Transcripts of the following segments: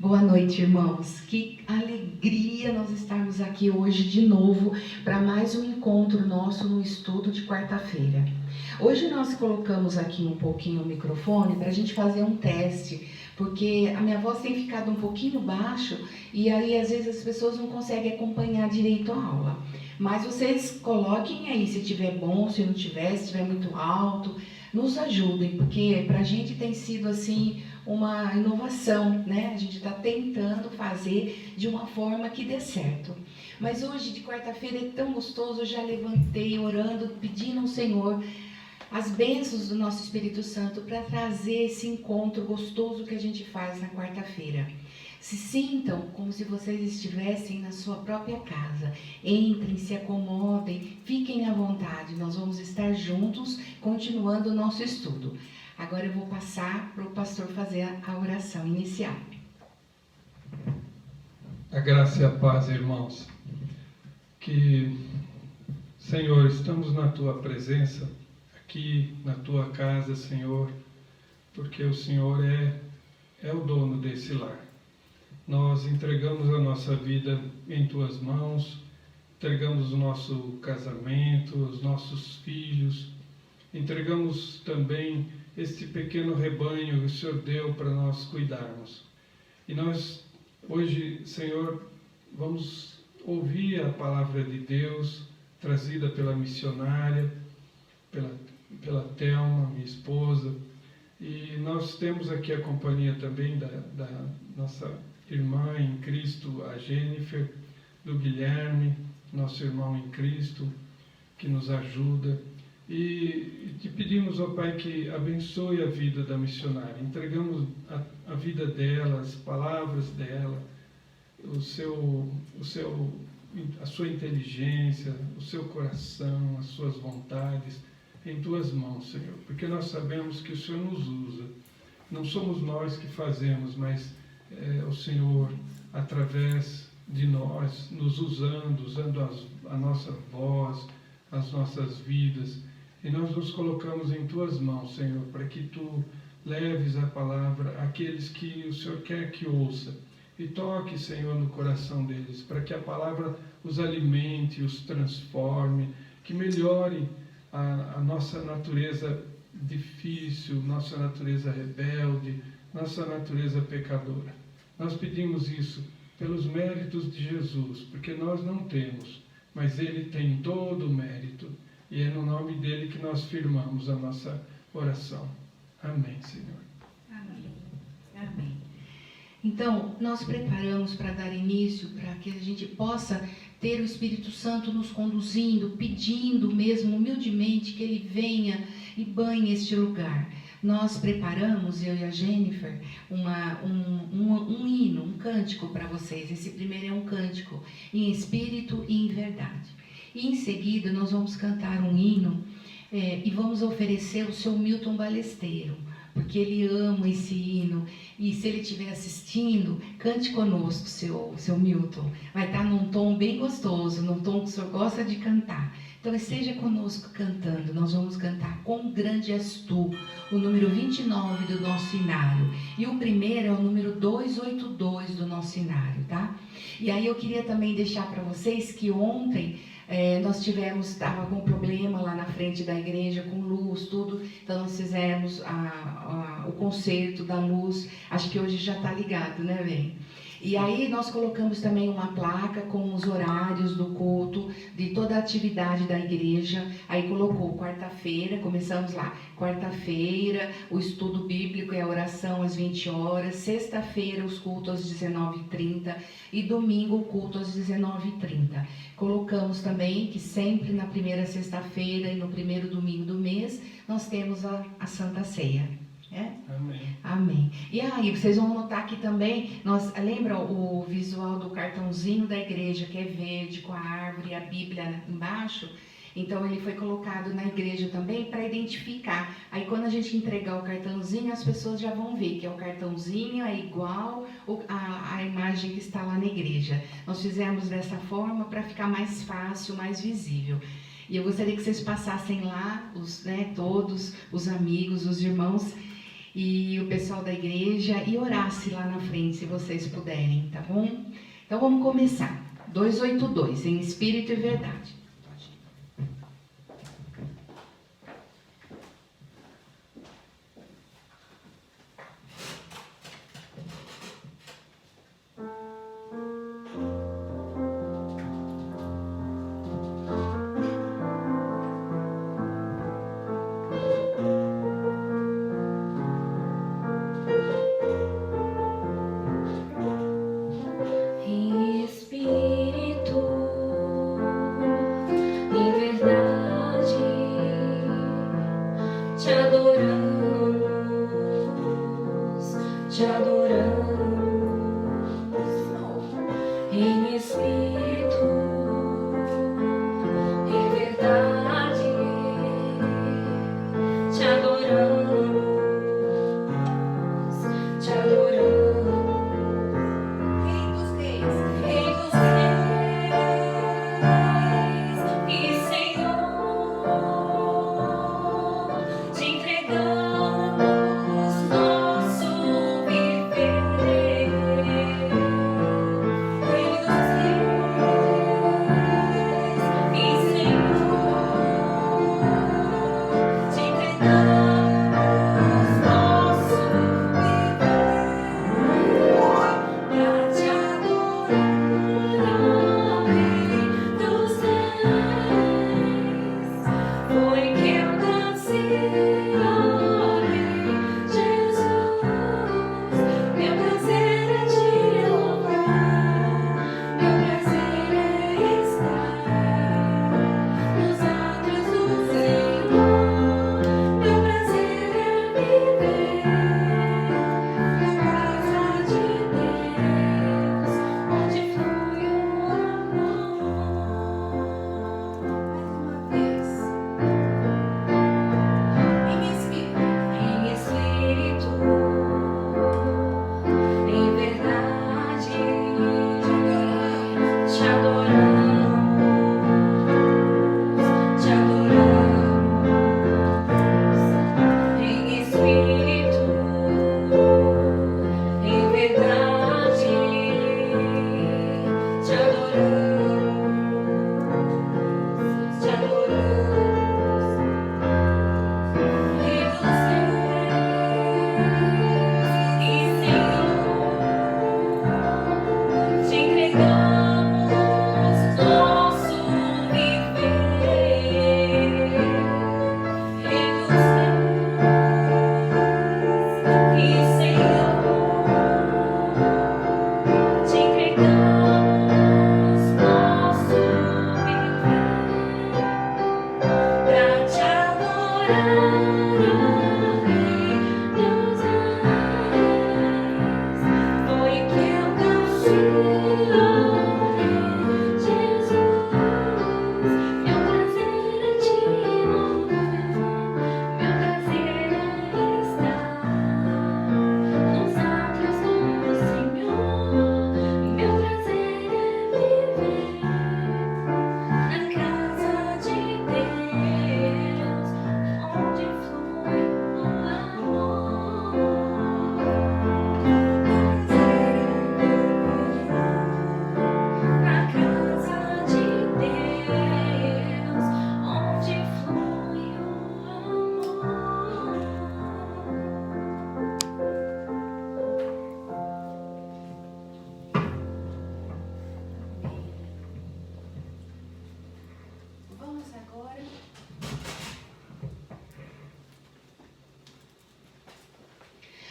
Boa noite, irmãos. Que alegria nós estarmos aqui hoje de novo para mais um encontro nosso no estudo de quarta-feira. Hoje nós colocamos aqui um pouquinho o microfone para a gente fazer um teste, porque a minha voz tem ficado um pouquinho baixo e aí às vezes as pessoas não conseguem acompanhar direito a aula. Mas vocês coloquem aí se tiver bom, se não tiver, se estiver muito alto, nos ajudem, porque para a gente tem sido assim uma inovação, né? A gente está tentando fazer de uma forma que dê certo. Mas hoje, de quarta-feira, é tão gostoso, eu já levantei orando, pedindo ao Senhor as bênçãos do nosso Espírito Santo para trazer esse encontro gostoso que a gente faz na quarta-feira. Se sintam como se vocês estivessem na sua própria casa. Entrem, se acomodem, fiquem à vontade. Nós vamos estar juntos, continuando o nosso estudo. Agora eu vou passar para o pastor fazer a oração inicial. A graça e a paz, irmãos. Que, Senhor, estamos na Tua presença, aqui na Tua casa, Senhor, porque o Senhor é o dono desse lar. Nós entregamos a nossa vida em Tuas mãos, entregamos o nosso casamento, os nossos filhos, entregamos também este pequeno rebanho que o Senhor deu para nós cuidarmos. E nós, hoje, Senhor, vamos ouvir a palavra de Deus, trazida pela missionária, pela Thelma, minha esposa. E nós temos aqui a companhia também da nossa irmã em Cristo, a Jennifer, do Guilherme, nosso irmão em Cristo, que nos ajuda. E te pedimos, ó Pai, que abençoe a vida da missionária. Entregamos a vida dela, as palavras dela, a sua inteligência, o seu coração, as suas vontades em Tuas mãos, Senhor. Porque nós sabemos que o Senhor nos usa. Não somos nós que fazemos, mas o Senhor, através de nós, nos usando a nossa voz, as nossas vidas. E nós nos colocamos em Tuas mãos, Senhor, para que Tu leves a palavra àqueles que o Senhor quer que ouça. E toque, Senhor, no coração deles, para que a palavra os alimente, os transforme, que melhore a nossa natureza difícil, nossa natureza rebelde, nossa natureza pecadora. Nós pedimos isso pelos méritos de Jesus, porque nós não temos, mas Ele tem todo o mérito. E é no nome dele que nós firmamos a nossa oração. Amém, Senhor. Amém. Amém. Então, nós preparamos para dar início, para que a gente possa ter o Espírito Santo nos conduzindo, pedindo mesmo humildemente que Ele venha e banhe este lugar. Nós preparamos, eu e a Jennifer, um hino, um cântico para vocês. Esse primeiro é um cântico em espírito e em verdade. E em seguida nós vamos cantar um hino e vamos oferecer o seu Milton Balesteiro, porque ele ama esse hino. E se ele estiver assistindo, cante conosco, seu Milton. Vai estar num tom bem gostoso, num tom que o senhor gosta de cantar. Então esteja conosco cantando. Nós vamos cantar Quão Grande És Tu, o número 29 do nosso inário. E o primeiro é o número 282 do nosso inário, tá? E aí eu queria também deixar para vocês que ontem nós estava com um problema lá na frente da igreja, com luz, tudo. Então nós fizemos o conserto da luz. Acho que hoje já está ligado, né, bem? E aí nós colocamos também uma placa com os horários do culto, de toda a atividade da igreja. Aí colocou quarta-feira, começamos lá, quarta-feira, o estudo bíblico e a oração às 20 horas, sexta-feira os cultos às 19h30 e domingo o culto às 19h30. Colocamos também que sempre na primeira sexta-feira e no primeiro domingo do mês nós temos a Santa Ceia. Amém. Amém. E aí, vocês vão notar aqui também, lembra o visual do cartãozinho da igreja, que é verde, com a árvore e a Bíblia embaixo? Então, ele foi colocado na igreja também para identificar. Aí, quando a gente entregar o cartãozinho, as pessoas já vão ver que é o cartãozinho, é igual a imagem que está lá na igreja. Nós fizemos dessa forma para ficar mais fácil, mais visível. E eu gostaria que vocês passassem lá, todos os amigos, os irmãos, e o pessoal da igreja e orasse lá na frente, se vocês puderem, tá bom? Então vamos começar. 282, em espírito e verdade.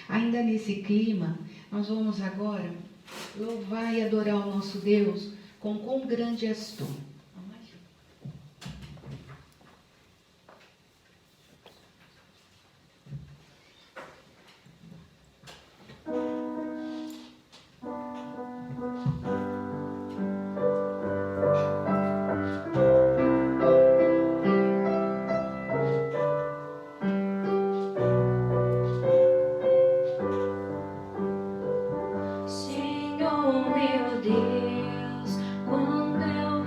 Ainda nesse clima, nós vamos agora louvar e adorar o nosso Deus com quão grande és tu. Senhor meu Deus, quando eu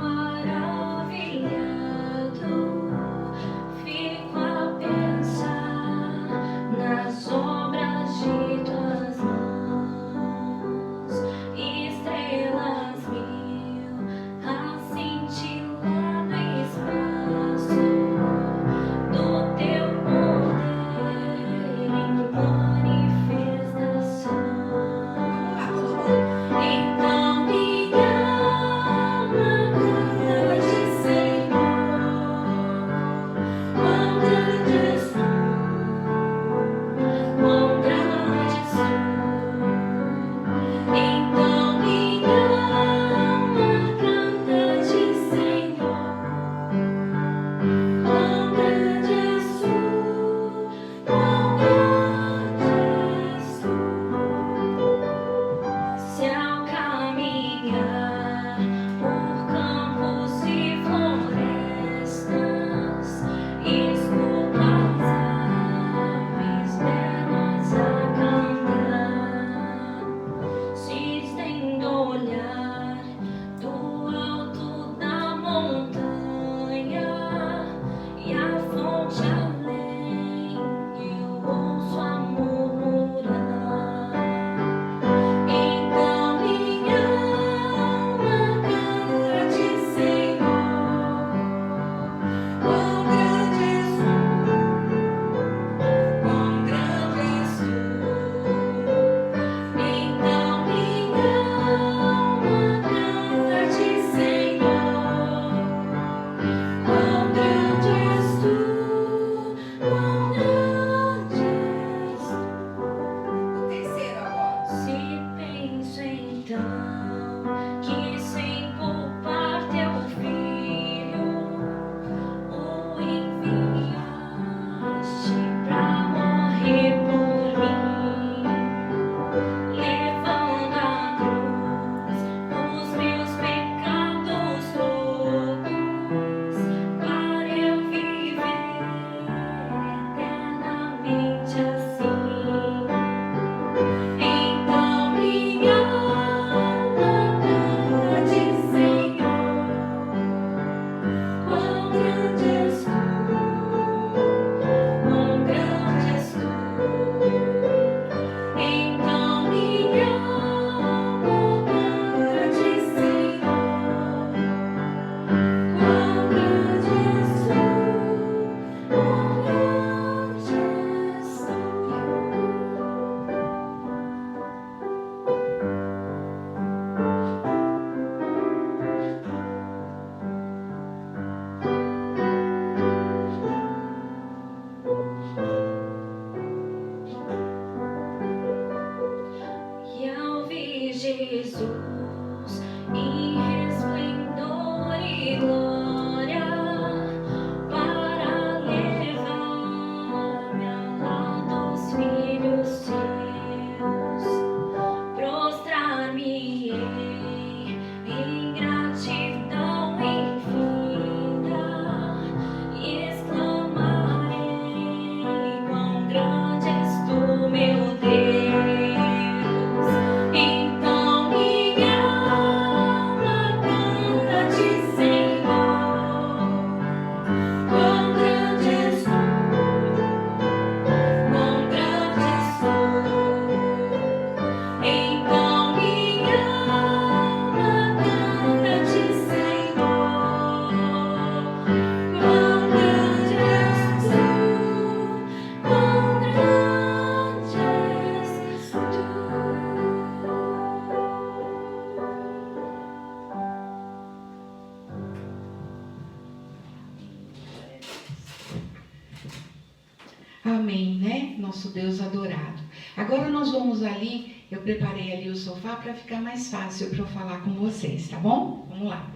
nosso Deus adorado. Agora nós vamos ali, eu preparei ali o sofá para ficar mais fácil para eu falar com vocês, tá bom? Vamos lá.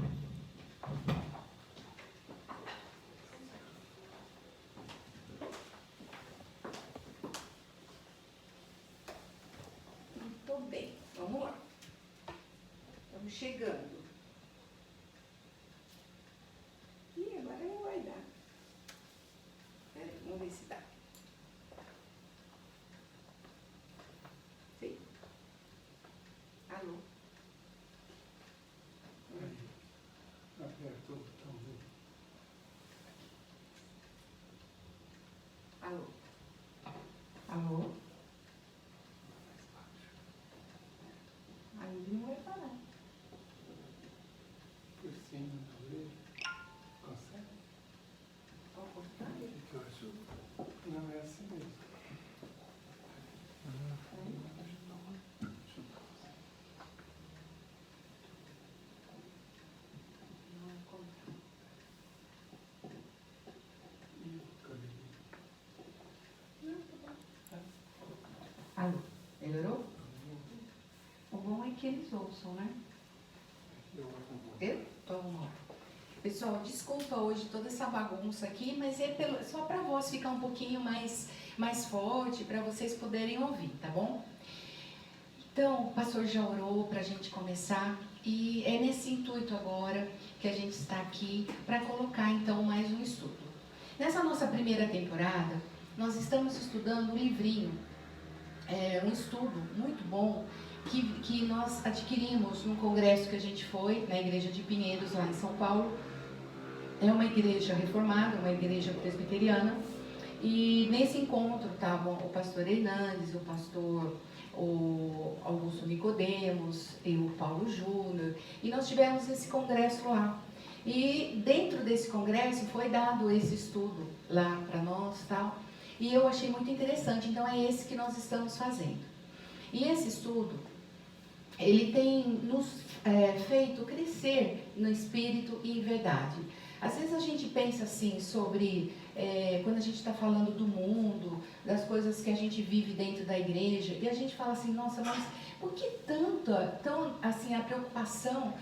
Muito bem, vamos lá. Estamos chegando. Ih, agora não vai dar. Peraí, vamos ver se dá. Sim. Alô? Aperta o botãozinho. Alô? Alô? Aí não vai parar. Por cima da orelha. Consegue? Ao contrário? O que eu acho? Não, é assim mesmo. Não, ao contrário. E o cabelinho? Não, tá bom. Alô? Melhorou? O bom é que eles ouçam, né? Eu? Então, vamos lá. Pessoal, desculpa hoje toda essa bagunça aqui, mas é só para a voz ficar um pouquinho mais forte, para vocês poderem ouvir, tá bom? Então, o pastor já orou para a gente começar e é nesse intuito agora que a gente está aqui para colocar então mais um estudo. Nessa nossa primeira temporada, nós estamos estudando um livrinho, um estudo muito bom, que nós adquirimos num congresso que a gente foi, na igreja de Pinheiros, lá em São Paulo. É uma igreja reformada, uma igreja presbiteriana, e nesse encontro estavam o pastor Hernandes, o Augusto Nicodemos e o Paulo Júnior, e nós tivemos esse congresso lá. E dentro desse congresso foi dado esse estudo lá para nós, tal, e eu achei muito interessante, então é esse que nós estamos fazendo. E esse estudo, ele tem nos feito crescer no espírito e em verdade. Às vezes a gente pensa assim sobre, quando a gente está falando do mundo, das coisas que a gente vive dentro da igreja, e a gente fala assim, nossa, mas por que tão assim, a preocupação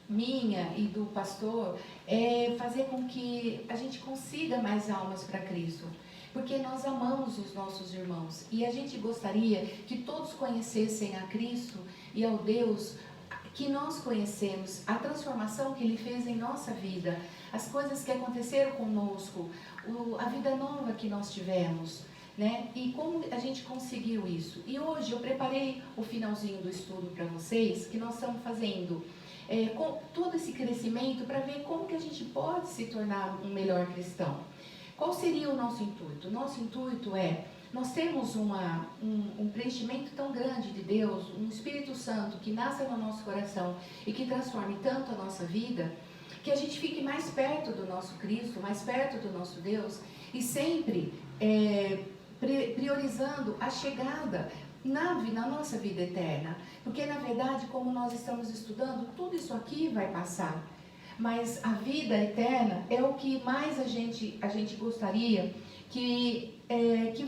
minha e do pastor é fazer com que a gente consiga mais almas para Cristo? Porque nós amamos os nossos irmãos e a gente gostaria que todos conhecessem a Cristo e ao Deus que nós conhecemos, a transformação que Ele fez em nossa vida, as coisas que aconteceram conosco, a vida nova que nós tivemos, né? E como a gente conseguiu isso. E hoje eu preparei o finalzinho do estudo para vocês, que nós estamos fazendo com todo esse crescimento para ver como que a gente pode se tornar um melhor cristão. Qual seria o nosso intuito? Nosso intuito nós temos um preenchimento tão grande de Deus, um Espírito Santo que nasce no nosso coração e que transforme tanto a nossa vida, que a gente fique mais perto do nosso Cristo, mais perto do nosso Deus e sempre priorizando a chegada na nossa vida eterna. Porque, na verdade, como nós estamos estudando, tudo isso aqui vai passar. Mas a vida eterna é o que mais a gente gostaria que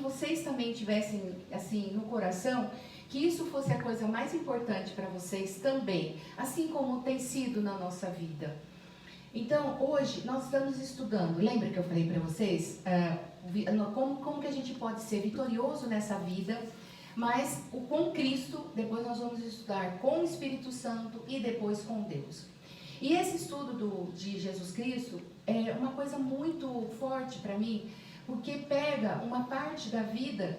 vocês também tivessem assim no coração, que isso fosse a coisa mais importante para vocês também, assim como tem sido na nossa vida. Então, hoje nós estamos estudando, lembra que eu falei para vocês como que a gente pode ser vitorioso nessa vida, mas com Cristo, depois nós vamos estudar com o Espírito Santo e depois com Deus. E esse estudo de Jesus Cristo é uma coisa muito forte para mim, porque pega uma parte da vida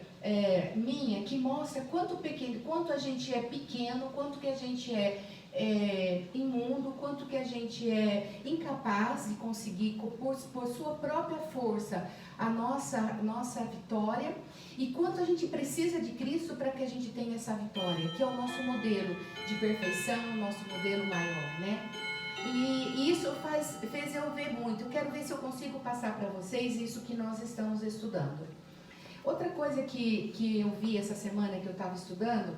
minha que mostra quanto a gente é pequeno, quanto que a gente é imundo, quanto que a gente é incapaz de conseguir, por sua própria força, a nossa vitória, e quanto a gente precisa de Cristo para que a gente tenha essa vitória, que é o nosso modelo de perfeição, o nosso modelo maior, né? E isso fez eu ver muito. Eu quero ver se eu consigo passar para vocês isso que nós estamos estudando. Outra coisa que eu vi essa semana que eu estava estudando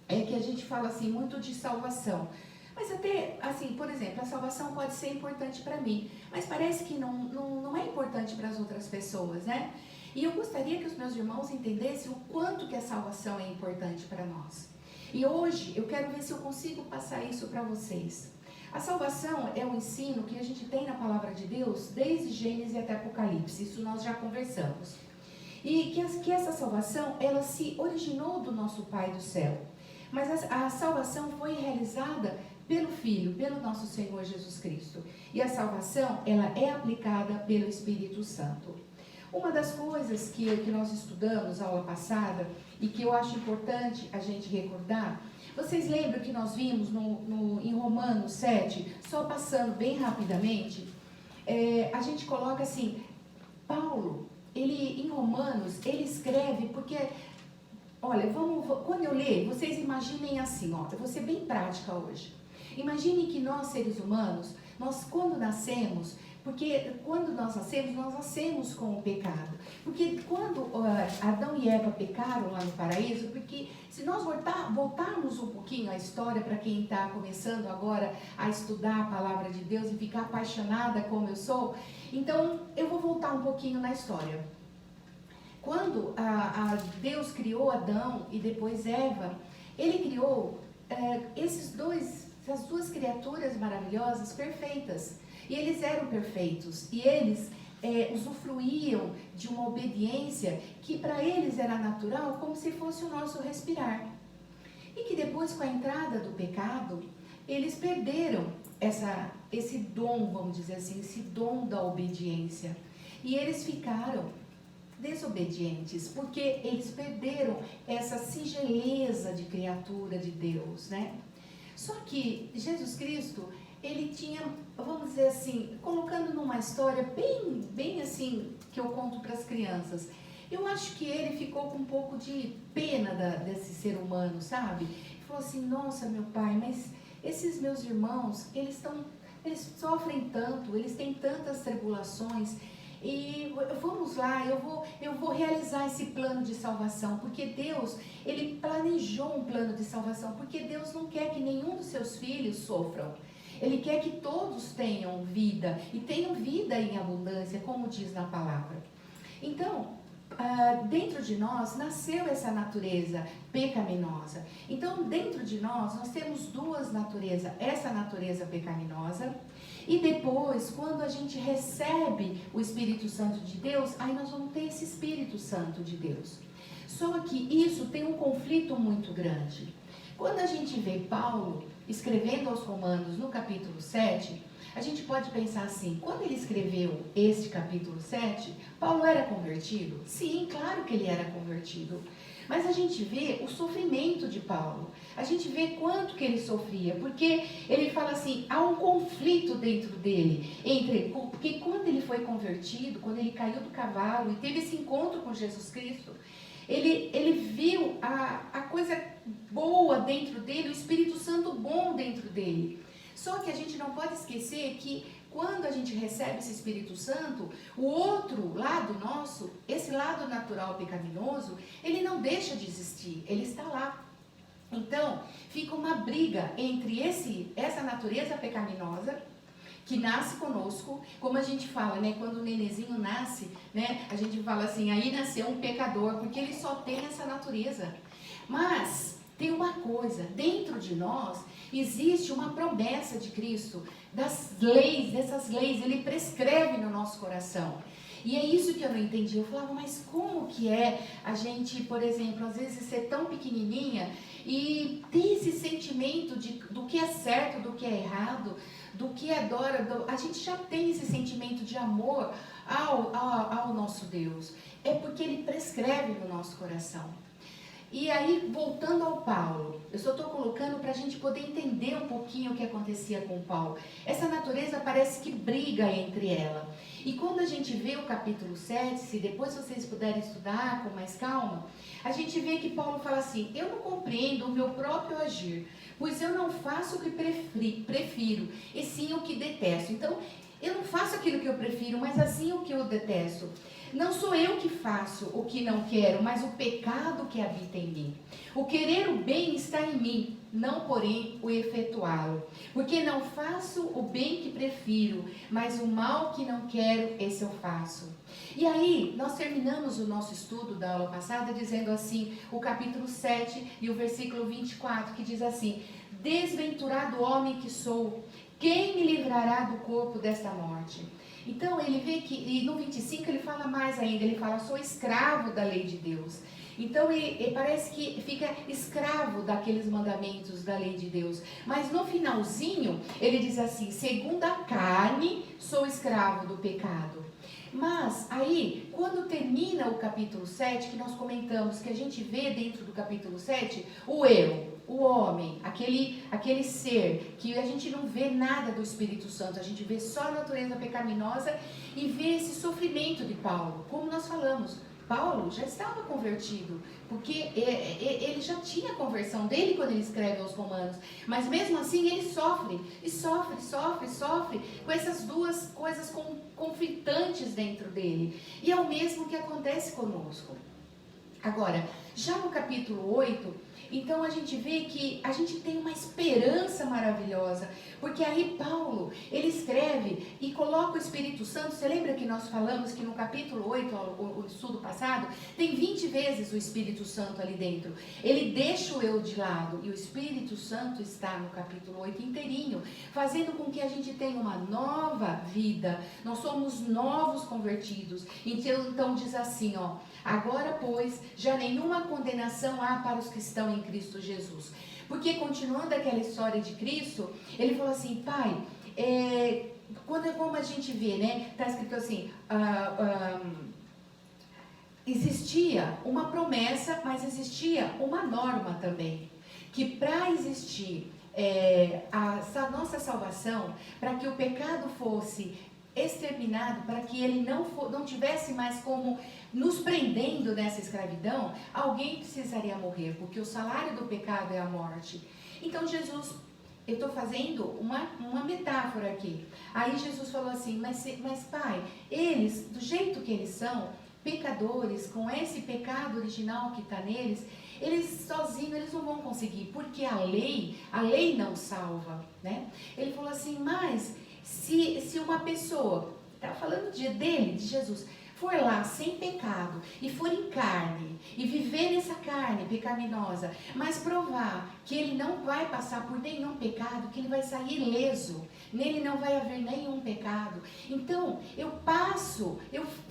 é que a gente fala assim muito de salvação. Mas até, assim, por exemplo, a salvação pode ser importante para mim, mas parece que não é importante para as outras pessoas, né? E eu gostaria que os meus irmãos entendessem o quanto que a salvação é importante para nós. E hoje eu quero ver se eu consigo passar isso para vocês. A salvação é um ensino que a gente tem na palavra de Deus desde Gênesis até Apocalipse. Isso nós já conversamos. E que essa salvação, ela se originou do nosso Pai do céu. Mas a salvação foi realizada pelo Filho, pelo nosso Senhor Jesus Cristo. E a salvação, ela é aplicada pelo Espírito Santo. Uma das coisas que nós estudamos na aula passada e que eu acho importante a gente recordar, vocês lembram que nós vimos em Romanos 7, só passando bem rapidamente, a gente coloca assim, Paulo, em Romanos, ele escreve, porque, olha, quando eu ler, vocês imaginem assim, ó, eu vou ser bem prática hoje. Imaginem que nós, seres humanos, quando nascemos, porque quando nós nascemos com o pecado. Porque quando Adão e Eva pecaram lá no paraíso, porque se nós voltarmos um pouquinho a história para quem está começando agora a estudar a palavra de Deus e ficar apaixonada como eu sou, então eu vou voltar um pouquinho na história. Quando Deus criou Adão e depois Eva, ele criou essas duas criaturas maravilhosas, perfeitas. E eles eram perfeitos. E eles usufruíam de uma obediência que para eles era natural, como se fosse o nosso respirar. E que depois, com a entrada do pecado, eles perderam esse dom, vamos dizer assim, esse dom da obediência. E eles ficaram desobedientes, porque eles perderam essa singeleza de criatura de Deus, né? Só que Jesus Cristo, ele tinha, vamos dizer assim, colocando numa história bem assim, que eu conto para as crianças, eu acho que ele ficou com um pouco de pena desse ser humano, sabe? Ele falou assim, nossa, meu pai, mas esses meus irmãos, eles sofrem tanto, eles têm tantas tribulações, e vamos lá, eu vou realizar esse plano de salvação, porque Deus, ele planejou um plano de salvação, porque Deus não quer que nenhum dos seus filhos sofram. Ele quer que todos tenham vida, e tenham vida em abundância, como diz na palavra. Então, dentro de nós nasceu essa natureza pecaminosa. Então, dentro de nós temos duas naturezas, essa natureza pecaminosa, e depois, quando a gente recebe o Espírito Santo de Deus, aí nós vamos ter esse Espírito Santo de Deus. Só que isso tem um conflito muito grande. Quando a gente vê Paulo escrevendo aos Romanos no capítulo 7, a gente pode pensar assim, quando ele escreveu este capítulo 7, Paulo era convertido? Sim, claro que ele era convertido. Mas a gente vê o sofrimento de Paulo, a gente vê quanto que ele sofria, porque ele fala assim, há um conflito dentro dele, porque quando ele foi convertido, quando ele caiu do cavalo e teve esse encontro com Jesus Cristo, ele viu a coisa boa dentro dele, o Espírito Santo bom dentro dele. Só que a gente não pode esquecer que quando a gente recebe esse Espírito Santo, o outro lado nosso, esse lado natural pecaminoso, ele não deixa de existir, ele está lá. Então, fica uma briga entre essa natureza pecaminosa, que nasce conosco, como a gente fala, né? Quando o nenenzinho nasce, né? A gente fala assim, aí nasceu um pecador, porque ele só tem essa natureza. Mas tem uma coisa, dentro de nós existe uma promessa de Cristo, dessas leis, ele prescreve no nosso coração. E é isso que eu não entendi. Eu falava, mas como que é a gente, por exemplo, às vezes ser tão pequenininha e ter esse sentimento do que é certo, do que é errado, do que adora, a gente já tem esse sentimento de amor ao nosso Deus. É porque ele prescreve no nosso coração. E aí, voltando ao Paulo, eu só estou colocando para a gente poder entender um pouquinho o que acontecia com Paulo. Essa natureza parece que briga entre ela. E quando a gente vê o capítulo 7, se depois vocês puderem estudar com mais calma, a gente vê que Paulo fala assim, eu não compreendo o meu próprio agir, pois eu não faço o que prefiro, e sim o que detesto. Então, eu não faço aquilo que eu prefiro, mas assim o que eu detesto. Não sou eu que faço o que não quero, mas o pecado que habita em mim. O querer o bem está em mim, não porém o efetuá-lo. Porque não faço o bem que prefiro, mas o mal que não quero, esse eu faço. E aí, nós terminamos o nosso estudo da aula passada dizendo assim, o capítulo 7 e o versículo 24, que diz assim: desventurado homem que sou, quem me livrará do corpo desta morte? Então ele vê que, e no 25 ele fala mais ainda, ele fala, sou escravo da lei de Deus. Então ele parece que fica escravo daqueles mandamentos da lei de Deus. Mas no finalzinho ele diz assim, segundo a carne sou escravo do pecado. Mas aí, quando termina o capítulo 7, que nós comentamos, que a gente vê dentro do capítulo 7, o eu, o homem, aquele ser, que a gente não vê nada do Espírito Santo, a gente vê só a natureza pecaminosa e vê esse sofrimento de Paulo, como nós falamos. Paulo já estava convertido, porque ele já tinha a conversão dele quando ele escreve aos Romanos, mas mesmo assim ele sofre com essas duas coisas conflitantes dentro dele, e é o mesmo que acontece conosco. Agora, já no capítulo 8, então a gente vê que a gente tem uma esperança maravilhosa, porque aí Paulo, ele escreve e coloca o Espírito Santo. Você lembra que nós falamos que no capítulo 8, o estudo passado, tem 20 vezes o Espírito Santo ali dentro. Ele deixa o eu de lado e o Espírito Santo está no capítulo 8 inteirinho, fazendo com que a gente tenha uma nova vida. Nós somos novos convertidos. Então diz assim, ó: agora, pois, já nenhuma condenação há para os que estão em Cristo Jesus. Porque, continuando aquela história de Cristo, ele falou assim, Pai, como a gente vê, né? Está escrito assim, existia uma promessa, mas existia uma norma também. Que para existir a nossa salvação, para que o pecado fosse exterminado, para que ele não tivesse mais como nos prendendo nessa escravidão, alguém precisaria morrer, porque o salário do pecado é a morte. Então Jesus, eu estou fazendo uma metáfora aqui. Aí Jesus falou assim, mas Pai, eles, do jeito que eles são, pecadores, com esse pecado original que está neles, eles sozinhos, eles não vão conseguir, porque a lei não salva, né? Ele falou assim, mas se uma pessoa, está falando dele, de Jesus, for lá sem pecado e for em carne e viver nessa carne pecaminosa, mas provar que ele não vai passar por nenhum pecado, que ele vai sair ileso, nele não vai haver nenhum pecado, então eu faço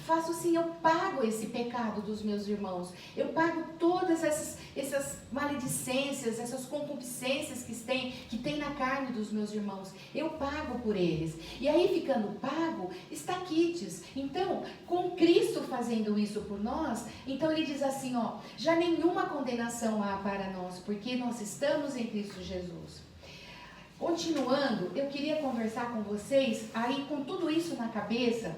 assim, eu pago esse pecado dos meus irmãos, eu pago todas essas maledicências, essas concupiscências que tem na carne dos meus irmãos, eu pago por eles, e aí ficando pago, está quites. Então, com Cristo fazendo isso por nós, então ele diz assim, ó, já nenhuma condenação há para nós, porque nós estamos em Cristo Jesus. Continuando, eu queria conversar com vocês, aí com tudo isso na cabeça,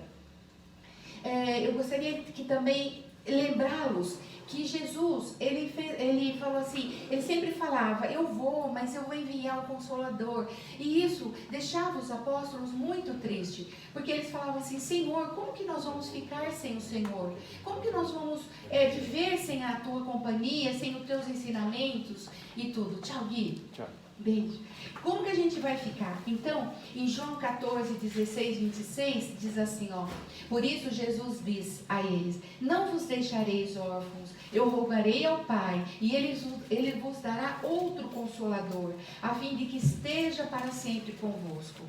eu gostaria que também lembrá-los que Jesus, ele falou assim, ele sempre falava, eu vou, mas eu vou enviar o Consolador. E isso deixava os apóstolos muito tristes, porque eles falavam assim, Senhor, como que nós vamos ficar sem o Senhor? Como que nós vamos viver sem a tua companhia, sem os teus ensinamentos e tudo? Tchau, Gui. Tchau. Beijo. Como que a gente vai ficar? Então, em João 14, 16, 26, diz assim, ó, por isso Jesus diz a eles, não vos deixareis órfãos, eu rogarei ao Pai, e ele vos dará outro Consolador, a fim de que esteja para sempre convosco.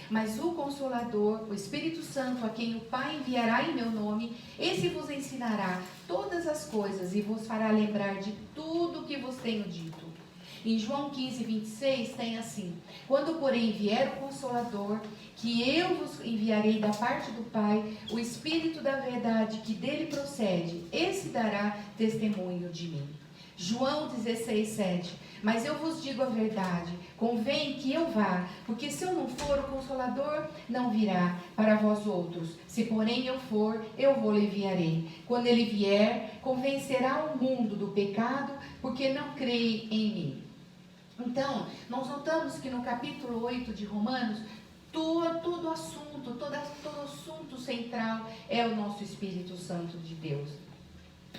Mas o Consolador, o Espírito Santo, a quem o Pai enviará em meu nome, esse vos ensinará todas as coisas e vos fará lembrar de tudo o que vos tenho dito. Em João 15, 26 tem assim, quando porém vier o Consolador, que eu vos enviarei da parte do Pai, o Espírito da verdade que dele procede, esse dará testemunho de mim. João 16, 7, mas eu vos digo a verdade, convém que eu vá, porque se eu não for, o Consolador não virá para vós outros. Se porém eu for, eu vou lhe enviarei. Quando ele vier, convencerá o mundo do pecado, porque não crê em mim. Então, nós notamos que no capítulo 8 de Romanos, todo assunto, todo assunto central é o nosso Espírito Santo de Deus.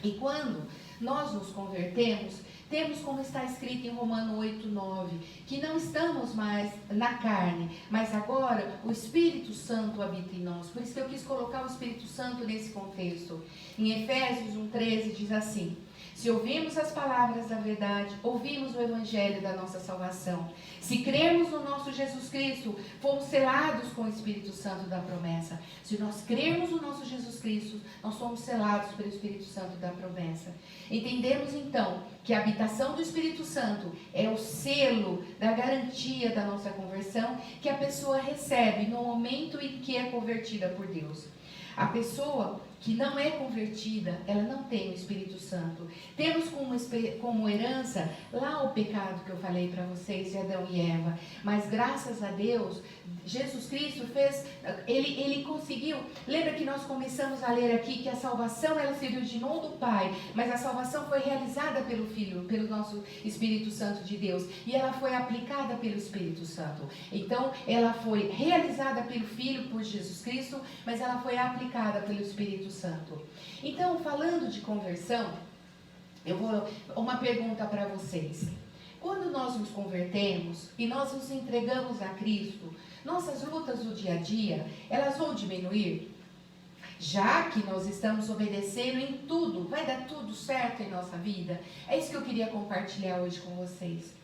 E quando nós nos convertemos, temos como está escrito em Romanos 8:9, que não estamos mais na carne, mas agora o Espírito Santo habita em nós. Por isso que eu quis colocar o Espírito Santo nesse contexto. Em Efésios 1:13 diz assim: se ouvimos as palavras da verdade, ouvimos o Evangelho da nossa salvação. Se cremos no nosso Jesus Cristo, fomos selados com o Espírito Santo da promessa. Se nós cremos no nosso Jesus Cristo, nós somos selados pelo Espírito Santo da promessa. Entendemos então que a habitação do Espírito Santo é o selo da garantia da nossa conversão que a pessoa recebe no momento em que é convertida por Deus. A pessoa que não é convertida, ela não tem o Espírito Santo. Temos como herança lá o pecado que eu falei para vocês de Adão e Eva. Mas graças a Deus, Jesus Cristo fez, ele conseguiu. Lembra que nós começamos a ler aqui que a salvação ela se originou do Pai, mas a salvação foi realizada pelo Filho, pelo nosso Espírito Santo de Deus, e ela foi aplicada pelo Espírito Santo. Então, ela foi realizada pelo Filho, por Jesus Cristo, mas ela foi aplicada pelo Espírito Santo. Então, falando de conversão, eu vou uma pergunta para vocês. Quando nós nos convertemos e nós nos entregamos a Cristo, nossas lutas do dia a dia, elas vão diminuir? Já que nós estamos obedecendo em tudo, vai dar tudo certo em nossa vida? É isso que eu queria compartilhar hoje com vocês.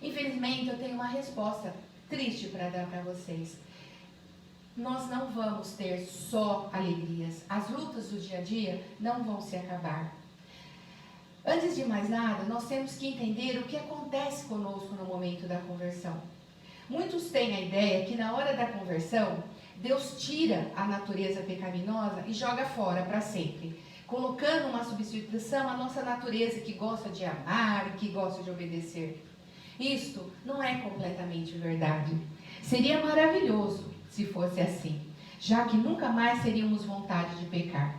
Infelizmente, eu tenho uma resposta triste para dar para vocês. Nós não vamos ter só alegrias. As lutas do dia a dia não vão se acabar. Antes de mais nada, nós temos que entender o que acontece conosco no momento da conversão. Muitos têm a ideia que na hora da conversão, Deus tira a natureza pecaminosa e joga fora para sempre, colocando uma substituição à nossa natureza que gosta de amar, que gosta de obedecer. Isto não é completamente verdade. Seria maravilhoso se fosse assim, já que nunca mais teríamos vontade de pecar.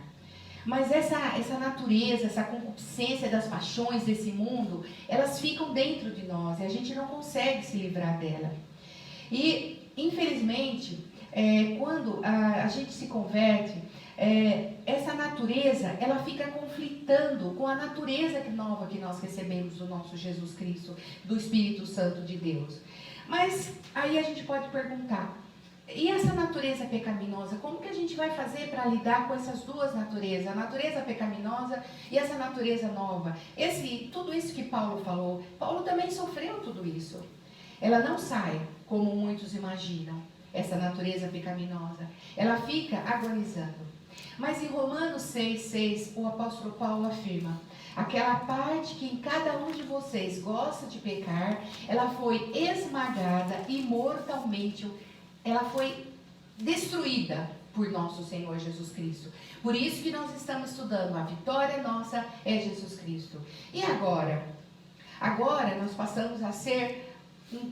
Mas essa natureza, essa concupiscência das paixões desse mundo, elas ficam dentro de nós e a gente não consegue se livrar dela. E, infelizmente, quando a gente se converte, essa natureza, ela fica conflitando com a natureza nova que nós recebemos do nosso Jesus Cristo, do Espírito Santo de Deus. Mas aí a gente pode perguntar, e essa natureza pecaminosa, como que a gente vai fazer para lidar com essas duas naturezas, a natureza pecaminosa e essa natureza nova? Tudo isso que Paulo falou, Paulo também sofreu tudo isso. Ela não sai, como muitos imaginam, essa natureza pecaminosa. Ela fica agonizando. Mas em Romanos 6:6, o apóstolo Paulo afirma, aquela parte que em cada um de vocês gosta de pecar, ela foi esmagada e mortalmente ela foi destruída por nosso Senhor Jesus Cristo. Por isso que nós estamos estudando, a vitória nossa é Jesus Cristo. E agora? Agora nós passamos a ser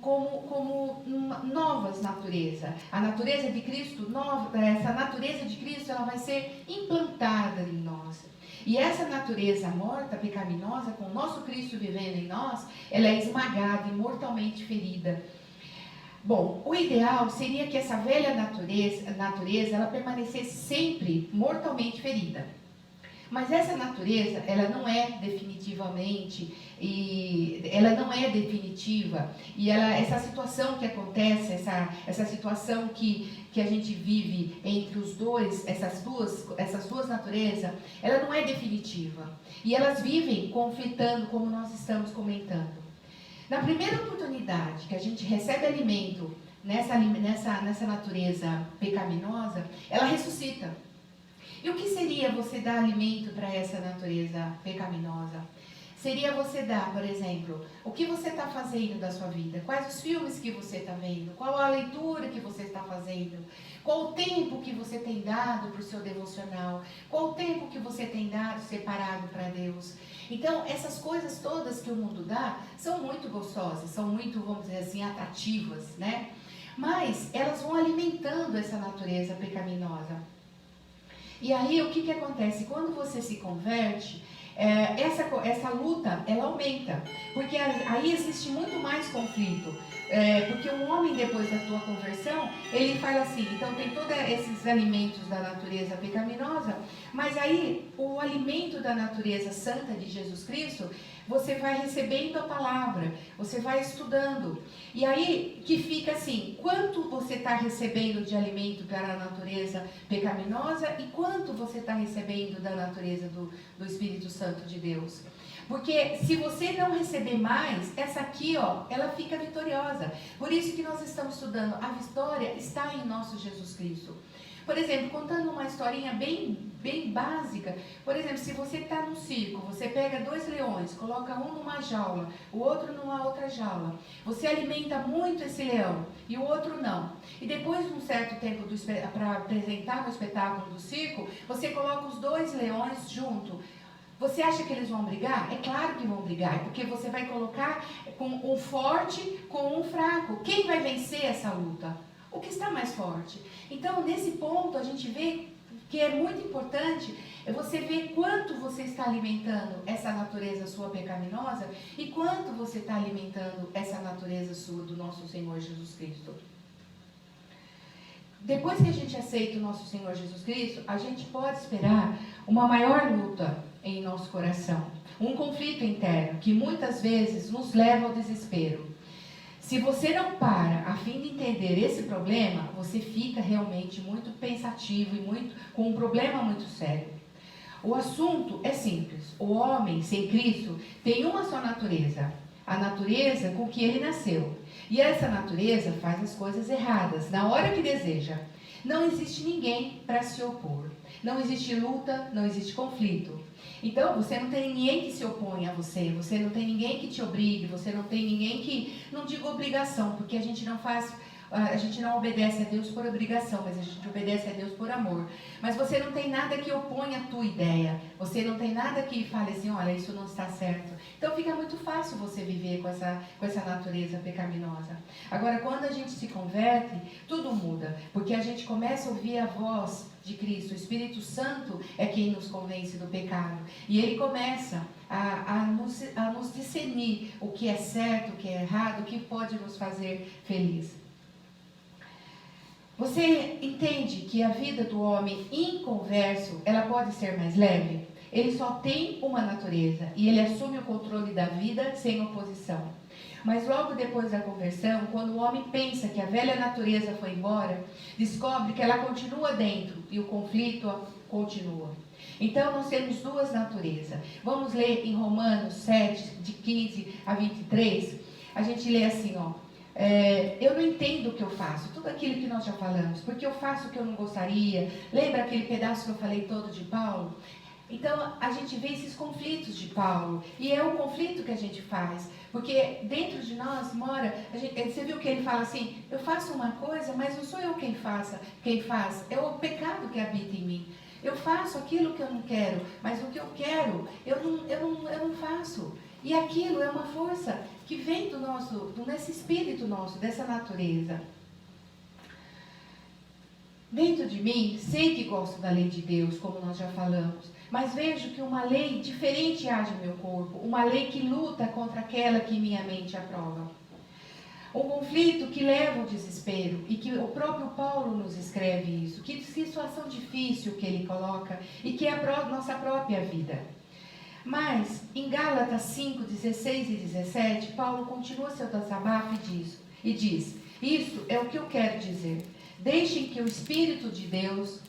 como novas naturezas. A natureza de Cristo, essa natureza de Cristo, ela vai ser implantada em nós. E essa natureza morta, pecaminosa, com o nosso Cristo vivendo em nós, ela é esmagada e mortalmente ferida. Bom, o ideal seria que essa velha natureza ela permanecesse sempre mortalmente ferida. Mas essa natureza, ela não é definitivamente, ela não é definitiva. E essa situação que acontece, essa situação que a gente vive entre os dois, essas duas naturezas, ela não é definitiva. E elas vivem conflitando, como nós estamos comentando. Na primeira oportunidade que a gente recebe alimento nessa natureza pecaminosa, ela ressuscita. E o que seria você dar alimento para essa natureza pecaminosa? Seria você dar, por exemplo, o que você está fazendo da sua vida? Quais os filmes que você está vendo? Qual a leitura que você está fazendo? Qual o tempo que você tem dado para o seu devocional? Qual o tempo que você tem dado separado para Deus? Então, essas coisas todas que o mundo dá são muito gostosas, são muito, vamos dizer assim, atrativas, né? Mas elas vão alimentando essa natureza pecaminosa. E aí, o que acontece? Quando você se converte, essa luta, ela aumenta. Porque aí existe muito mais conflito. Porque o homem, depois da tua conversão, ele fala assim, então tem todos esses alimentos da natureza pecaminosa, mas aí o alimento da natureza santa de Jesus Cristo, você vai recebendo a palavra, você vai estudando. E aí que fica assim, quanto você está recebendo de alimento para a natureza pecaminosa e quanto você está recebendo da natureza do Espírito Santo de Deus. Porque se você não receber mais, essa aqui, ó, ela fica vitoriosa. Por isso que nós estamos estudando. A vitória está em nosso Jesus Cristo. Por exemplo, contando uma historinha bem básica. Por exemplo, se você está no circo, você pega 2 leões, coloca um numa jaula, o outro numa outra jaula. Você alimenta muito esse leão e o outro não. E depois de um certo tempo para apresentar no espetáculo do circo, você coloca os 2 leões junto. Você acha que eles vão brigar? É claro que vão brigar, porque você vai colocar com um forte com um fraco. Quem vai vencer essa luta? O que está mais forte. Então, nesse ponto, a gente vê que é muito importante você ver quanto você está alimentando essa natureza sua pecaminosa e quanto você está alimentando essa natureza sua do nosso Senhor Jesus Cristo. Depois que a gente aceita o nosso Senhor Jesus Cristo, a gente pode esperar uma maior luta em nosso coração. Um conflito interno que muitas vezes nos leva ao desespero. Se você não para a fim de entender esse problema, você fica realmente muito pensativo e com um problema muito sério. O assunto é simples. O homem sem Cristo tem uma só natureza. A natureza com que ele nasceu. E essa natureza faz as coisas erradas, na hora que deseja. Não existe ninguém para se opor. Não existe luta, não existe conflito. Então, você não tem ninguém que se oponha a você. Você não tem ninguém que te obrigue. Você não tem ninguém que... Não digo obrigação, porque a gente não obedece a Deus por obrigação, mas a gente obedece a Deus por amor. Mas você não tem nada que oponha a tua ideia. Você não tem nada que fale assim, olha, isso não está certo. Então fica muito fácil você viver com essa natureza pecaminosa. Agora, quando a gente se converte, tudo muda. Porque a gente começa a ouvir a voz de Cristo. O Espírito Santo é quem nos convence do pecado. E ele começa a nos discernir o que é certo, o que é errado, o que pode nos fazer feliz. Você entende que a vida do homem inconverso, ela pode ser mais leve? Ele só tem uma natureza e ele assume o controle da vida sem oposição. Mas logo depois da conversão, quando o homem pensa que a velha natureza foi embora, descobre que ela continua dentro e o conflito continua. Então nós temos 2 naturezas. Vamos ler em Romanos 7, de 15 a 23. A gente lê assim, ó. Eu não entendo o que eu faço, tudo aquilo que nós já falamos, porque eu faço o que eu não gostaria. Lembra aquele pedaço que eu falei todo de Paulo? Então, a gente vê esses conflitos de Paulo, e é o conflito que a gente faz, porque dentro de nós mora, você viu que ele fala assim, eu faço uma coisa, mas não sou eu quem faz, é o pecado que habita em mim. Eu faço aquilo que eu não quero, mas o que eu quero, eu não faço. E aquilo é uma força que vem desse espírito nosso, dessa natureza. Dentro de mim, sei que gosto da lei de Deus, como nós já falamos, mas vejo que uma lei diferente age no meu corpo, uma lei que luta contra aquela que minha mente aprova. Um conflito que leva ao desespero, e que o próprio Paulo nos escreve isso, que situação difícil que ele coloca, e que é a nossa própria vida. Mas, em Gálatas 5, 16 e 17, Paulo continua seu desabafo e diz, isso é o que eu quero dizer. Deixem que o Espírito de Deus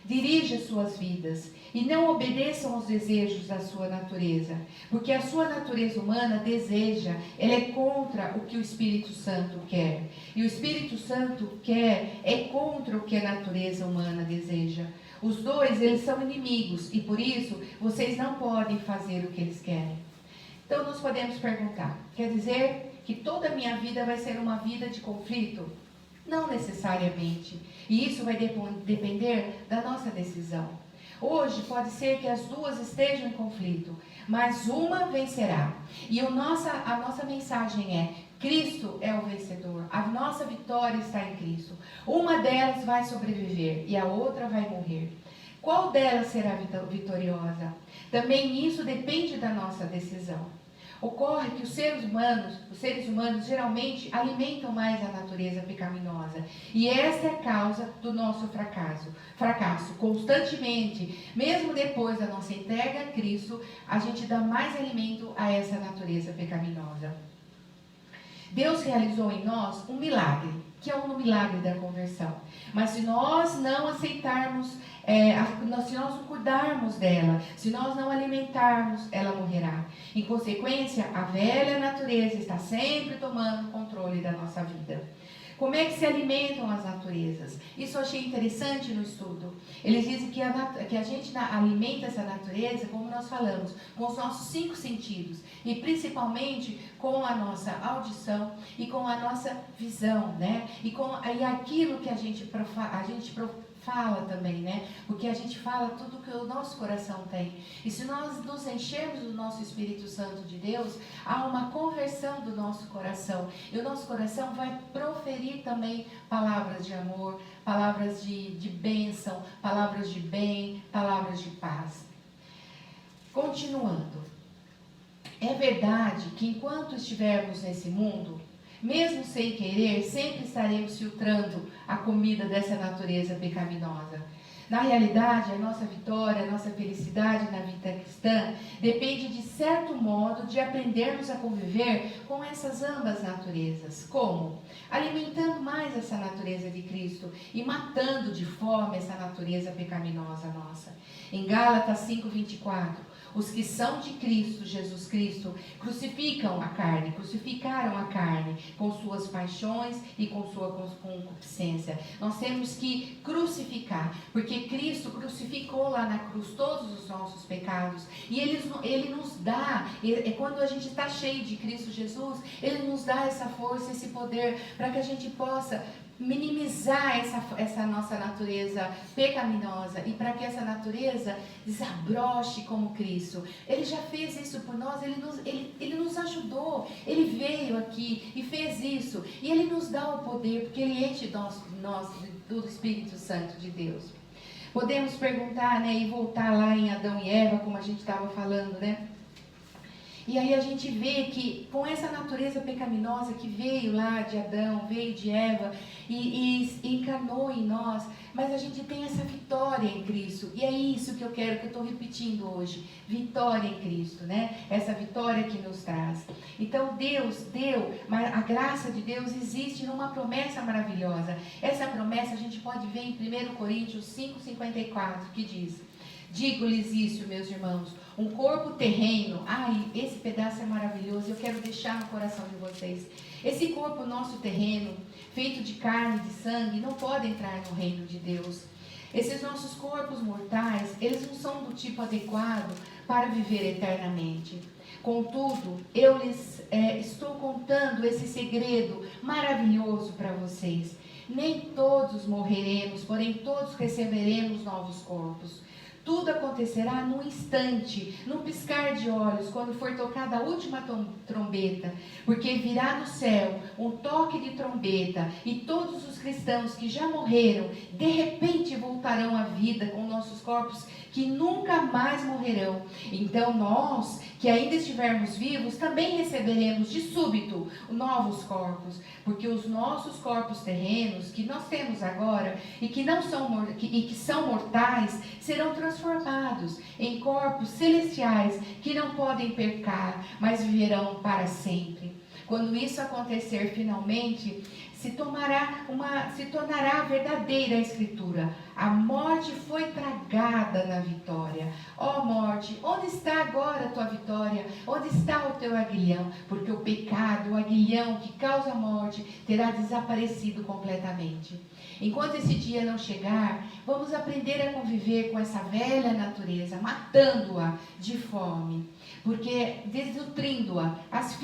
dirija suas vidas e não obedeçam aos desejos da sua natureza, porque a sua natureza humana deseja, ela é contra o que o Espírito Santo quer. E o Espírito Santo quer, é contra o que a natureza humana deseja. Os dois, eles são inimigos e por isso vocês não podem fazer o que eles querem. Então nós podemos perguntar, quer dizer que toda a minha vida vai ser uma vida de conflito? Não necessariamente. E isso vai depender da nossa decisão. Hoje pode ser que as 2 estejam em conflito, mas uma vencerá. E a nossa mensagem é, Cristo é o vencedor. A nossa vitória está em Cristo. Uma delas vai sobreviver e a outra vai morrer. Qual delas será vitoriosa? Também isso depende da nossa decisão. Ocorre que os seres humanos geralmente alimentam mais a natureza pecaminosa. E essa é a causa do nosso fracasso. Constantemente, mesmo depois da nossa entrega a Cristo, a gente dá mais alimento a essa natureza pecaminosa. Deus realizou em nós um milagre, que é o milagre da conversão. Mas se nós não aceitarmos, se nós não cuidarmos dela, se nós não alimentarmos, ela morrerá. Em consequência, a velha natureza está sempre tomando controle da nossa vida. Como é que se alimentam as naturezas? Isso eu achei interessante no estudo. Eles dizem que a gente alimenta essa natureza, como nós falamos, com os nossos 5 sentidos. E principalmente com a nossa audição e com a nossa visão, né? E aquilo que a gente fala também, né? Porque a gente fala tudo que o nosso coração tem. E se nós nos enchermos do nosso Espírito Santo de Deus, há uma conversão do nosso coração. E o nosso coração vai proferir também palavras de amor, palavras de bênção, palavras de bem, palavras de paz. Continuando. É verdade que enquanto estivermos nesse mundo, mesmo sem querer, sempre estaremos filtrando a comida dessa natureza pecaminosa. Na realidade, a nossa vitória, a nossa felicidade na vida cristã depende, de certo modo, de aprendermos a conviver com essas ambas naturezas. Como? Alimentando mais essa natureza de Cristo e matando de fome essa natureza pecaminosa nossa. Em Gálatas 5:24, os que são de Cristo, Jesus Cristo, crucificaram a carne com suas paixões e com sua concupiscência. Nós temos que crucificar, porque Cristo crucificou lá na cruz todos os nossos pecados. E Ele nos dá, quando a gente está cheio de Cristo Jesus, Ele nos dá essa força, esse poder, para que a gente possa minimizar essa nossa natureza pecaminosa e para que essa natureza desabroche como Cristo. Ele já fez isso por nós, ele nos ajudou, Ele veio aqui e fez isso, e Ele nos dá o poder, porque Ele enche nós do Espírito Santo de Deus. Podemos perguntar, né, e voltar lá em Adão e Eva, como a gente estava falando, né? E aí a gente vê que com essa natureza pecaminosa que veio lá de Adão, veio de Eva e encarnou em nós, mas a gente tem essa vitória em Cristo. E é isso que eu estou repetindo hoje. Vitória em Cristo, né? Essa vitória que nos traz. Então Deus deu, mas a graça de Deus existe numa promessa maravilhosa. Essa promessa a gente pode ver em 1 Coríntios 5:54, que diz: digo-lhes isso, meus irmãos, um corpo terreno, esse pedaço é maravilhoso, eu quero deixar no coração de vocês. Esse corpo nosso terreno, feito de carne e de sangue, não pode entrar no reino de Deus. Esses nossos corpos mortais, eles não são do tipo adequado para viver eternamente. Contudo, eu lhes estou contando esse segredo maravilhoso para vocês. Nem todos morreremos, porém todos receberemos novos corpos. Tudo acontecerá num instante, num piscar de olhos, quando for tocada a última trombeta, porque virá do céu um toque de trombeta, e todos os cristãos que já morreram, de repente voltarão à vida com nossos corpos que nunca mais morrerão. Então nós, que ainda estivermos vivos, também receberemos de súbito novos corpos, porque os nossos corpos terrenos, que nós temos agora, e que são mortais, serão transformados em corpos celestiais, que não podem pecar, mas viverão para sempre. Quando isso acontecer finalmente, se tornará verdadeira a Escritura. A morte foi tragada na vitória. Ó morte, onde está agora a tua vitória? Onde está o teu aguilhão? Porque o pecado, o aguilhão que causa a morte, terá desaparecido completamente. Enquanto esse dia não chegar, vamos aprender a conviver com essa velha natureza, matando-a de fome, porque desnutrindo-a,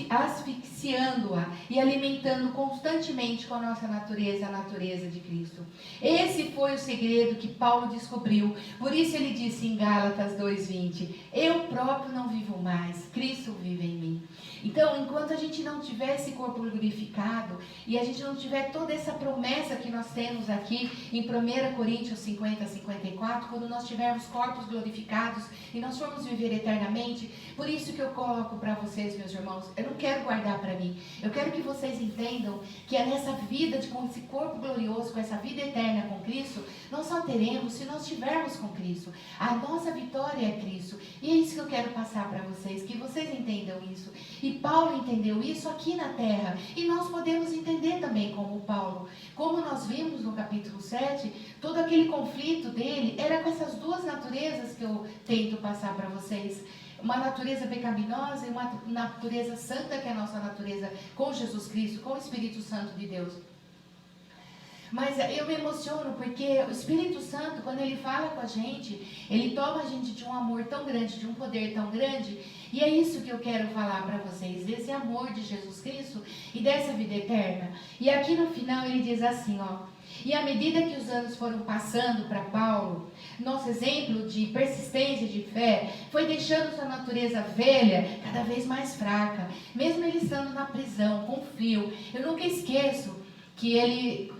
asfixiando-a e alimentando constantemente com a nossa natureza, a natureza de Cristo. Esse foi o segredo que Paulo descobriu. Por isso ele disse em Gálatas 2:20, eu próprio não vivo mais, Cristo vive em mim. Então, enquanto a gente não tiver esse corpo glorificado e a gente não tiver toda essa promessa que nós temos aqui em 1 Coríntios 50, 54, quando nós tivermos corpos glorificados e nós formos viver eternamente, por isso que eu coloco para vocês, meus irmãos, eu não quero guardar para mim, eu quero que vocês entendam que é nessa vida, com esse corpo glorioso, com essa vida eterna com Cristo, nós só teremos se nós estivermos com Cristo. A nossa vitória é Cristo. E é isso que eu quero passar para vocês, que vocês entendam isso. E Paulo entendeu isso aqui na terra. E nós podemos entender também como Paulo. Como nós vimos no capítulo 7, todo aquele conflito dele era com essas duas naturezas que eu tento passar para vocês. Uma natureza pecaminosa e uma natureza santa, que é a nossa natureza com Jesus Cristo, com o Espírito Santo de Deus. Mas eu me emociono porque o Espírito Santo, quando ele fala com a gente, ele toma a gente de um amor tão grande, de um poder tão grande. E é isso que eu quero falar para vocês, desse amor de Jesus Cristo e dessa vida eterna. E aqui no final ele diz assim, ó: e à medida que os anos foram passando para Paulo, nosso exemplo de persistência, de fé, foi deixando sua natureza velha cada vez mais fraca, mesmo ele estando na prisão, com frio. Eu nunca esqueço que ele,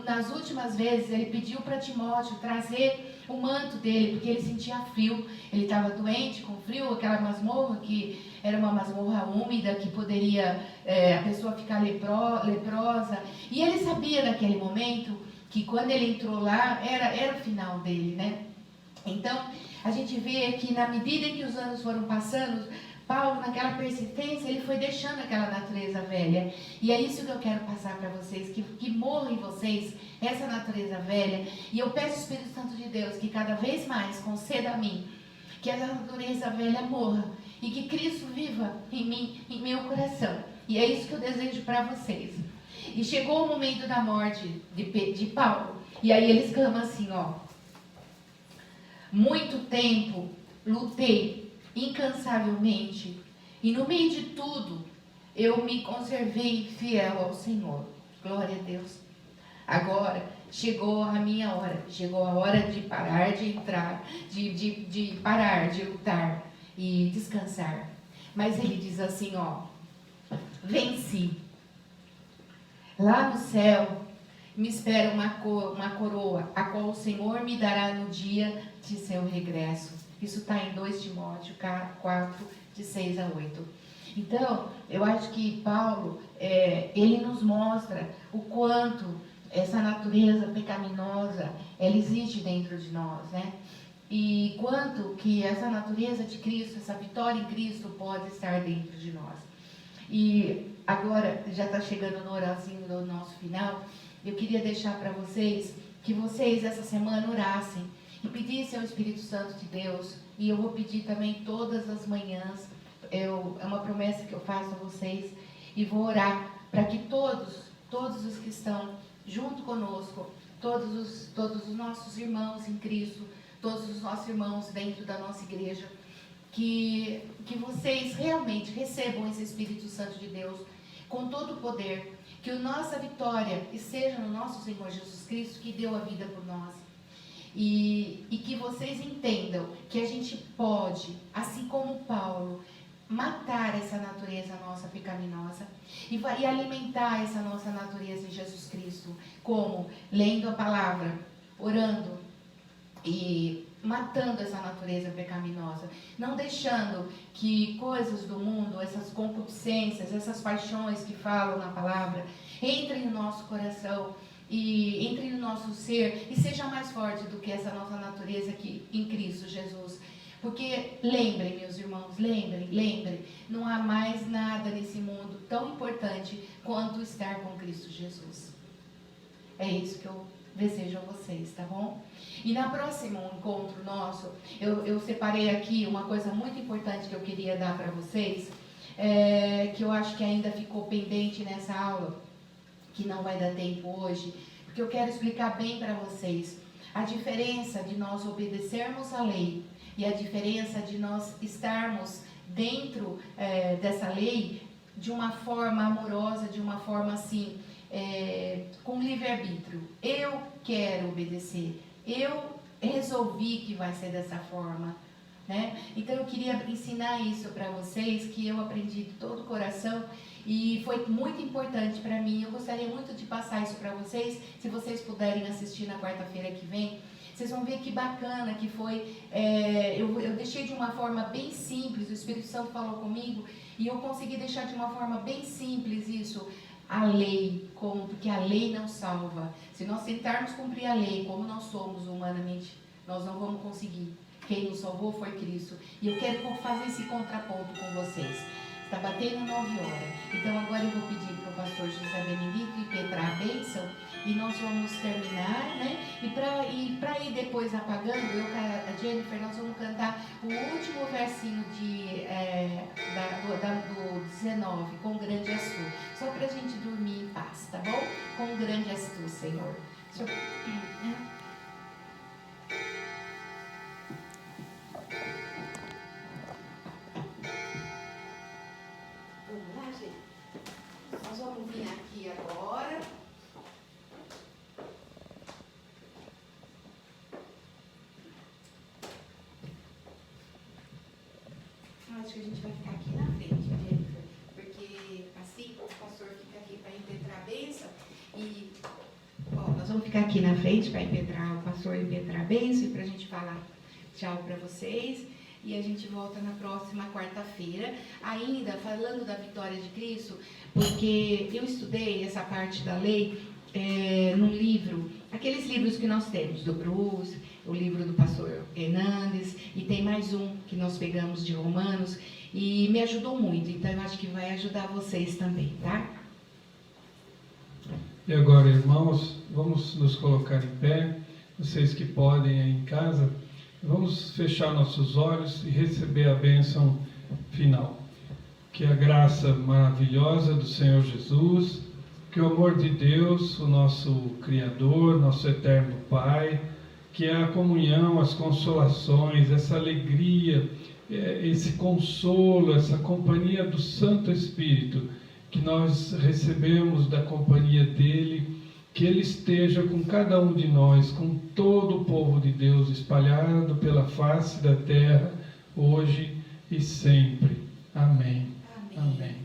nas últimas vezes, ele pediu para Timóteo trazer o manto dele, porque ele sentia frio. Ele estava doente, com frio, aquela masmorra que era uma masmorra úmida, que poderia a pessoa ficar leprosa. E ele sabia naquele momento que quando ele entrou lá, era o final dele, né? Então, a gente vê que na medida em que os anos foram passando, Paulo, naquela persistência, ele foi deixando aquela natureza velha. E é isso que eu quero passar para vocês, que morra em vocês essa natureza velha. E eu peço ao Espírito Santo de Deus que cada vez mais conceda a mim que essa natureza velha morra e que Cristo viva em mim, em meu coração. E é isso que eu desejo para vocês. E chegou o momento da morte de Paulo. E aí ele exclama assim, ó: muito tempo lutei incansavelmente, e no meio de tudo eu me conservei fiel ao Senhor. Glória a Deus. Agora chegou a minha hora, chegou a hora de parar de entrar, de parar de lutar e descansar. Mas ele diz assim, ó: venci. Lá no céu me espera uma coroa, a qual o Senhor me dará no dia de seu regresso. Isso está em 2 Timóteo 4, de 6 a 8. Então, eu acho que Paulo, ele nos mostra o quanto essa natureza pecaminosa, ela existe dentro de nós, né? E quanto que essa natureza de Cristo, essa vitória em Cristo pode estar dentro de nós. E agora, já está chegando no horáriozinho do nosso final, eu queria deixar para vocês que vocês essa semana orassem e pedissem ao Espírito Santo de Deus. E eu vou pedir também todas as manhãs, é uma promessa que eu faço a vocês, e vou orar para que todos os que estão junto conosco, todos os nossos irmãos em Cristo, todos os nossos irmãos dentro da nossa igreja, que vocês realmente recebam esse Espírito Santo de Deus com todo o poder, que a nossa vitória esteja no nosso Senhor Jesus Cristo, que deu a vida por nós. E que vocês entendam que a gente pode, assim como Paulo, matar essa natureza nossa pecaminosa e alimentar essa nossa natureza em Jesus Cristo, como lendo a palavra, orando e matando essa natureza pecaminosa, não deixando que coisas do mundo, essas concupiscências, essas paixões que falam na palavra, entrem no nosso coração e entre no nosso ser e seja mais forte do que essa nossa natureza aqui em Cristo Jesus. Porque lembrem, meus irmãos, lembrem, não há mais nada nesse mundo tão importante quanto estar com Cristo Jesus. É isso que eu desejo a vocês, tá bom? E na próximo encontro nosso, eu separei aqui uma coisa muito importante que eu queria dar para vocês, que eu acho que ainda ficou pendente nessa aula, que não vai dar tempo hoje, porque eu quero explicar bem para vocês a diferença de nós obedecermos a lei e a diferença de nós estarmos dentro dessa lei de uma forma amorosa, de uma forma assim, com livre-arbítrio. Eu quero obedecer, eu resolvi que vai ser dessa forma. né? Então eu queria ensinar isso para vocês, que eu aprendi de todo o coração e foi muito importante para mim. Eu gostaria muito de passar isso para vocês, se vocês puderem assistir na quarta-feira que vem. Vocês vão ver que bacana que foi. Eu deixei de uma forma bem simples, o Espírito Santo falou comigo e eu consegui deixar de uma forma bem simples isso, a lei, porque a lei não salva. Se nós tentarmos cumprir a lei como nós somos humanamente, nós não vamos conseguir. Quem nos salvou foi Cristo. E eu quero fazer esse contraponto com vocês. Está batendo 9 horas. Então agora eu vou pedir para o pastor José Benedito impetrar a bênção e nós vamos terminar, né? E para ir depois apagando, eu e a Jennifer, nós vamos cantar o último versinho do 19, com grande és tu. Só para a gente dormir em paz, tá bom? Com grande és tu, Senhor. Vamos lá, gente? Nós vamos vir aqui agora. Acho que a gente vai ficar aqui na frente, Jennifer, porque assim o pastor fica aqui para impetrar a bênção e nós vamos ficar aqui na frente para impetrar, o pastor impetrar a bênção e para a gente falar tchau para vocês e a gente volta na próxima quarta-feira, ainda falando da vitória de Cristo, porque eu estudei essa parte da lei num livro, aqueles livros que nós temos, do Bruce, o livro do pastor Hernandes, e tem mais um que nós pegamos de Romanos, e me ajudou muito, então eu acho que vai ajudar vocês também, tá? E agora, irmãos, vamos nos colocar em pé, vocês que podem aí em casa, vamos fechar nossos olhos e receber a bênção final. Que a graça maravilhosa do Senhor Jesus, que o amor de Deus, o nosso Criador, nosso eterno Pai, que é a comunhão, as consolações, essa alegria, esse consolo, essa companhia do Santo Espírito, que nós recebemos da companhia dele, que ele esteja com cada um de nós, com todo o povo de Deus espalhado pela face da terra, hoje e sempre. Amém. Amém. Amém.